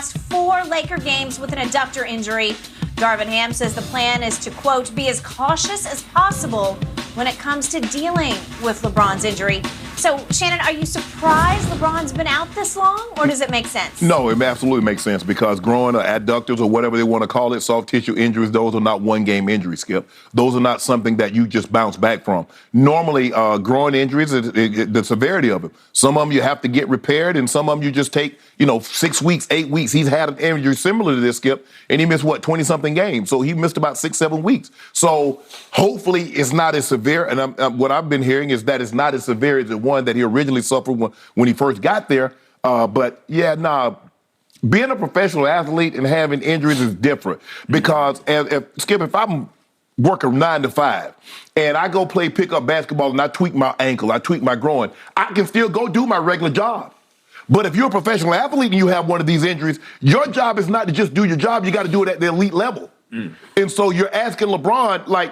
last 4 Laker games with an adductor injury. Darvin Ham says the plan is to, quote, be as cautious as possible when it comes to dealing with LeBron's injury. So, Shannon, are you surprised LeBron's been out this long, or does it make sense? No, it absolutely makes sense because growing adductors or whatever they want to call it, soft tissue injuries, those are not one-game injuries, Skip. Those are not something that you just bounce back from. Normally, growing injuries, the severity of them. Some of them you have to get repaired, and some of them you just take, 6 weeks, 8 weeks. He's had an injury similar to this, Skip, and he missed, 20-something games. So he missed about 6-7 weeks. So hopefully it's not as severe, and what I've been hearing is that it's not as severe as the one that he originally suffered when he first got there. Being a professional athlete and having injuries is different because, if I'm working 9 to 5 and I go play pickup basketball and I tweak my ankle, I tweak my groin, I can still go do my regular job. But if you're a professional athlete and you have one of these injuries, your job is not to just do your job. You got to do it at the elite level. And so you're asking LeBron,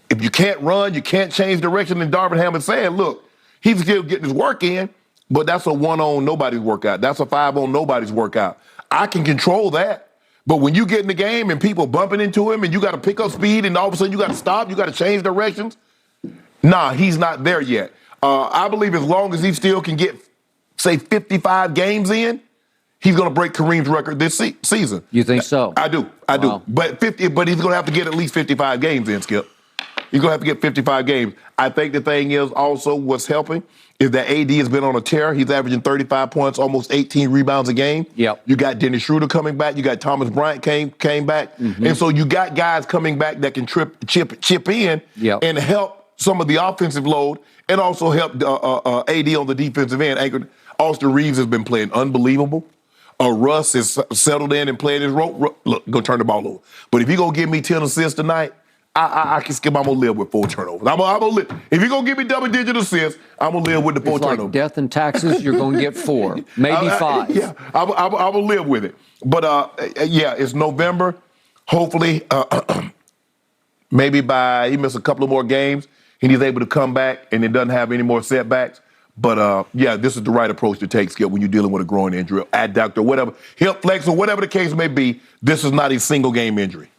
if you can't run, you can't change direction, and Darvin Ham is saying, look, he's still getting his work in, but that's a 1-on nobody's workout. That's a 5-on nobody's workout. I can control that. But when you get in the game and people bumping into him and you got to pick up speed and all of a sudden you got to stop, you got to change directions, he's not there yet. I believe as long as he still can get, say, 55 games in, he's going to break Kareem's record this season. You think so? I do. But he's going to have to get at least 55 games in, Skip. He's going to have to get 55 games. I think the thing is also what's helping is that AD has been on a tear. He's averaging 35 points, almost 18 rebounds a game. Yep. You got Dennis Schroeder coming back. You got Thomas Bryant came back. And so you got guys coming back that can chip in and help some of the offensive load and also help AD on the defensive end. Austin Reeves has been playing unbelievable. Russ has settled in and played his role. Look, go turn the ball over. But if you're going to give me 10 assists tonight, I can skip. I'm going to live with 4 turnovers. I'm gonna live. If you're going to give me double-digit assists, I'm going to live with the 4 turnovers. Like death and taxes, you're going to get 4, maybe 5. I will live with it. But, it's November. Hopefully, maybe he missed a couple of more games, and he's able to come back and it doesn't have any more setbacks. But, this is the right approach to take, Skip, when you're dealing with a growing injury, adductor, whatever, hip flex or whatever the case may be. This is not a single-game injury.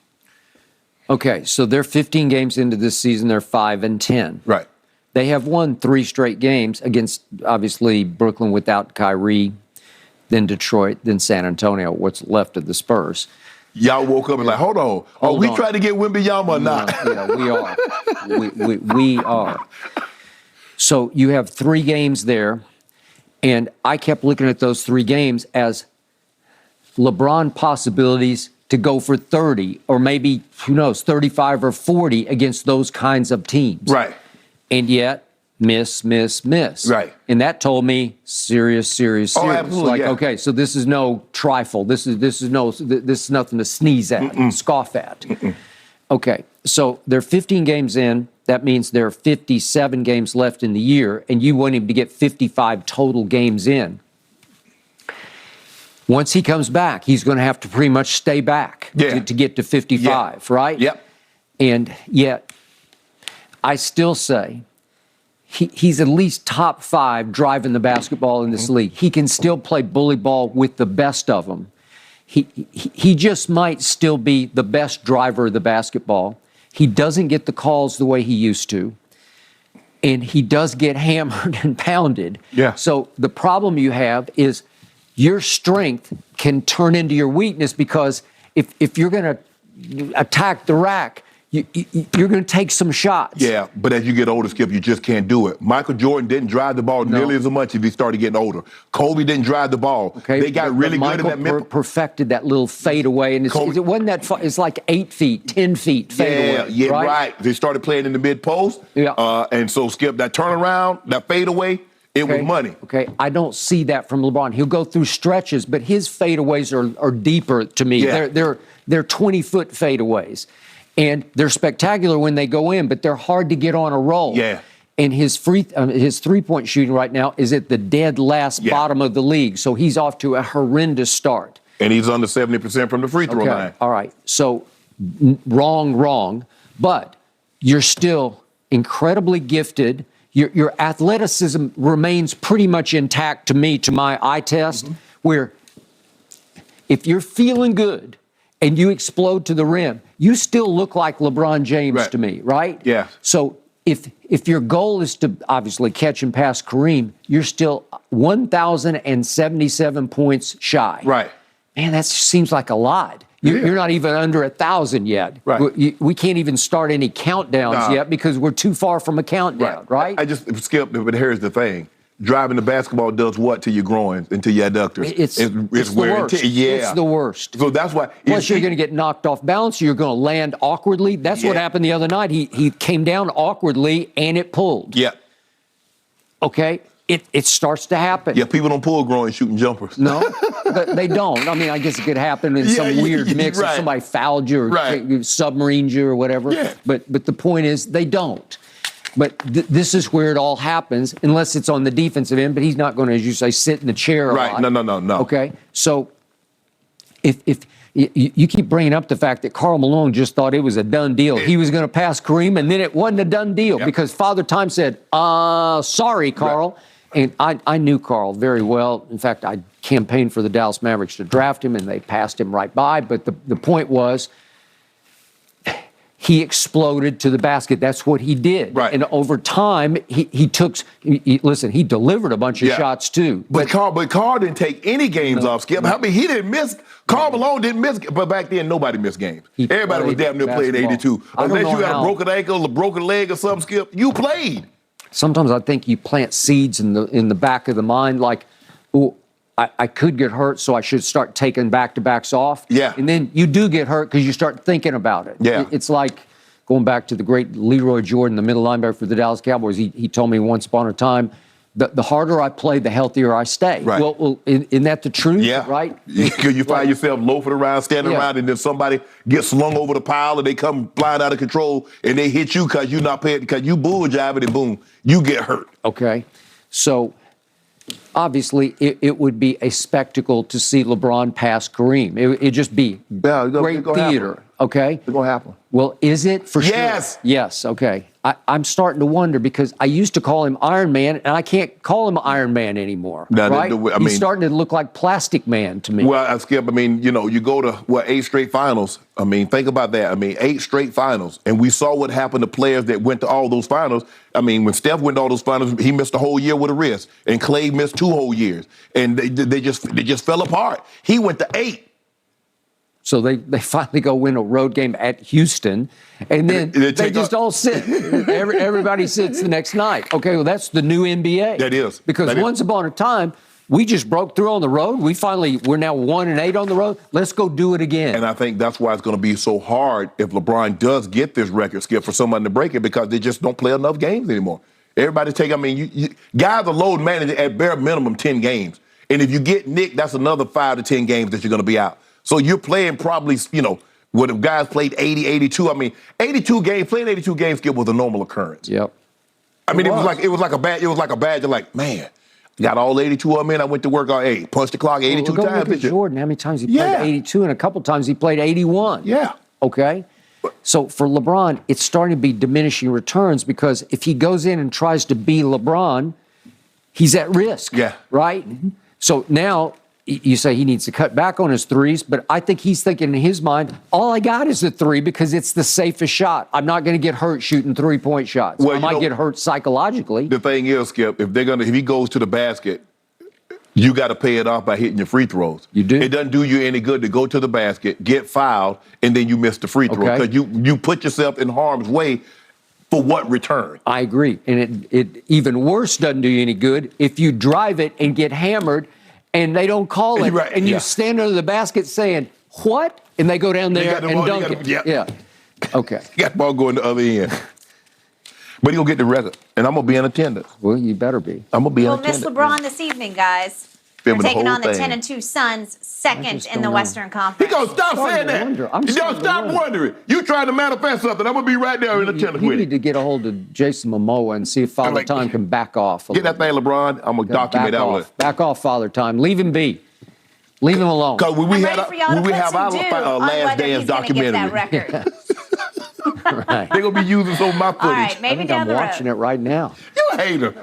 Okay, so they're 15 games into this season. They're 5-10. Right. They have won 3 straight games against, obviously, Brooklyn without Kyrie, then Detroit, then San Antonio, what's left of the Spurs. Y'all woke up and hold on. Hold we on. trying to get Wembanyama or not? Yeah, we are. We are. So you have 3 games there, and I kept looking at those 3 games as LeBron possibilities to go for 30 or maybe, 35 or 40 against those kinds of teams. Right. And yet, miss. Right. And that told me serious. Oh, absolutely, Okay, so this is no trifle. This is nothing to sneeze at, scoff at. Okay, so they're 15 games in. That means there are 57 games left in the year, and you want him to get 55 total games in. Once he comes back, he's going to have to pretty much stay back to get to 55, right? Yep. And yet, I still say he's at least top 5 driving the basketball in this league. He can still play bully ball with the best of them. He just might still be the best driver of the basketball. He doesn't get the calls the way he used to. And he does get hammered and pounded. Yeah. So the problem you have is your strength can turn into your weakness because if you're going to attack the rack, you're going to take some shots. Yeah, but as you get older, Skip, you just can't do it. Michael Jordan didn't drive the ball nearly as much as he started getting older. Kobe didn't drive the ball. Okay, they got really good at that. Michael perfected that little fadeaway, and it wasn't that far. It's like 8 feet, 10 feet fadeaway. Yeah, right. They started playing in the mid post. Yeah. And so, Skip, that turnaround, that fadeaway, it was money. Okay, I don't see that from LeBron. He'll go through stretches, but his fadeaways are deeper to me. Yeah. They're 20-foot fadeaways. And they're spectacular when they go in, but they're hard to get on a roll. Yeah. And his three-point shooting right now is at the dead last bottom of the league. So he's off to a horrendous start. And he's under 70% from the free throw line. All right. So wrong. But you're still incredibly gifted. Your athleticism remains pretty much intact to me, to my eye test, where if you're feeling good and you explode to the rim, you still look like LeBron James to me, right? Yeah. So if your goal is to obviously catch and pass Kareem, you're still 1,077 points shy. Right. Man, that seems like a lot. You're not even under 1,000 yet. Right. We can't even start any countdowns yet because we're too far from a countdown, right? I just skipped it, but here's the thing. Driving the basketball does what to your groins and to your adductors? It's the worst. It's the worst. So that's why. Plus, you're going to get knocked off balance. You're going to land awkwardly. That's what happened the other night. He came down awkwardly and it pulled. Yeah. Okay? It starts to happen. Yeah, people don't pull groin shooting jumpers. No, they don't. I mean, I guess it could happen in some weird mix if somebody fouled you or submarined you or whatever. Yeah. But the point is, they don't. But this is where it all happens, unless it's on the defensive end. But he's not going to, as you say, sit in the chair a lot. No. Okay? So if you keep bringing up the fact that Karl Malone just thought it was a done deal. He was going to pass Kareem, and then it wasn't a done deal because Father Time said, sorry, Karl. Right. And I knew Karl very well. In fact, I campaigned for the Dallas Mavericks to draft him, and they passed him right by. But the point was, he exploded to the basket. That's what he did. Right. And over time, he delivered a bunch of shots too. But Karl didn't take any games off, Skip. I mean, he didn't miss. Karl Malone didn't miss. But back then, nobody missed games. Everybody was damn near playing 82. Unless you had a broken ankle, a broken leg, or something, Skip, you played. Sometimes I think you plant seeds in the back of the mind, like, oh, I could get hurt, so I should start taking back-to-backs off. Yeah. And then you do get hurt because you start thinking about it. Yeah. It's like going back to the great Leroy Jordan, the middle linebacker for the Dallas Cowboys. He told me once upon a time, the harder I play, the healthier I stay. Right. Well, isn't that the truth? Yeah. Right? Because you find yourself loafing around, standing around, and then somebody gets slung over the pile, and they come flying out of control, and they hit you because you're not paying, because you bull jiving, and boom, you get hurt. Okay. So obviously, it would be a spectacle to see LeBron pass Kareem. It'd just be great theater. Happen. Okay? It's going to happen. Well, is it for sure? Yes. Yes, okay. I'm starting to wonder because I used to call him Iron Man, and I can't call him Iron Man anymore. No, right? He's starting to look like Plastic Man to me. Well, Skip, I mean, you go to, 8 straight finals. I mean, think about that. I mean, 8 straight finals. And we saw what happened to players that went to all those finals. I mean, when Steph went to all those finals, he missed a whole year with a wrist. And Clay missed 2 whole years. And they just fell apart. He went to 8. So they finally go win a road game at Houston, and then they just all sit. Everybody sits the next night. Okay, well, that's the new NBA. That is. Because once upon a time, we just broke through on the road. We're now 1-8 on the road. Let's go do it again. And I think that's why it's going to be so hard if LeBron does get this record, Skip, for someone to break it, because they just don't play enough games anymore. Everybody's taking, I mean, guys are load managing at bare minimum 10 games. And if you get nicked, that's another 5 to 10 games that you're going to be out. So you're playing probably, when the guys played 80, 82. I mean, 82 games, playing 82 games, Skip, was a normal occurrence. Yep. I mean, it was like a badge. It was like a badge. You're like, man, got all 82 of them in. I went to work all 8, punched the clock 82 go times. Look at Jordan, how many times he played 82, and a couple times he played 81. Yeah. Okay. So for LeBron, it's starting to be diminishing returns because if he goes in and tries to be LeBron, he's at risk. Yeah. Right? Mm-hmm. So now you say he needs to cut back on his threes, but I think he's thinking in his mind, all I got is the 3 because it's the safest shot. I'm not going to get hurt shooting 3-point shots. Well, I might get hurt psychologically. The thing is, Skip, if he goes to the basket, you got to pay it off by hitting your free throws. You do. It doesn't do you any good to go to the basket, get fouled, and then you miss the free throw because you put yourself in harm's way. For what return? I agree. And it even worse doesn't do you any good if you drive it and get hammered and they don't call it. Right, and you stand under the basket saying, what? And they go down there and dunk it. Yeah. Okay. You got the ball going the other end. But he'll get the record. And I'm going to be in attendance. Well, you better be. I'm going to be in We'll attendance. miss LeBron this evening, guys. We're taking on the 10-2 Suns, second in the Western Conference. He gonna stop saying that. Stop wondering. You trying to manifest something. I'm going to be right there in attendance with you. You need to get a hold of Jason Momoa and see if Father Time can back off. Get that thing, LeBron. I'm going to document that one. Back off, Father Time. Leave him be. Leave him alone. Because when we have our Last Dance documentary. Right. They're going to be using some of my footage. All right, maybe I think down I'm the road. watching it right now. You a hater.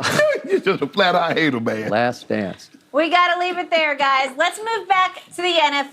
You're just a flat-out hater, man. Last Dance. We got to leave it there, guys. Let's move back to the NFL.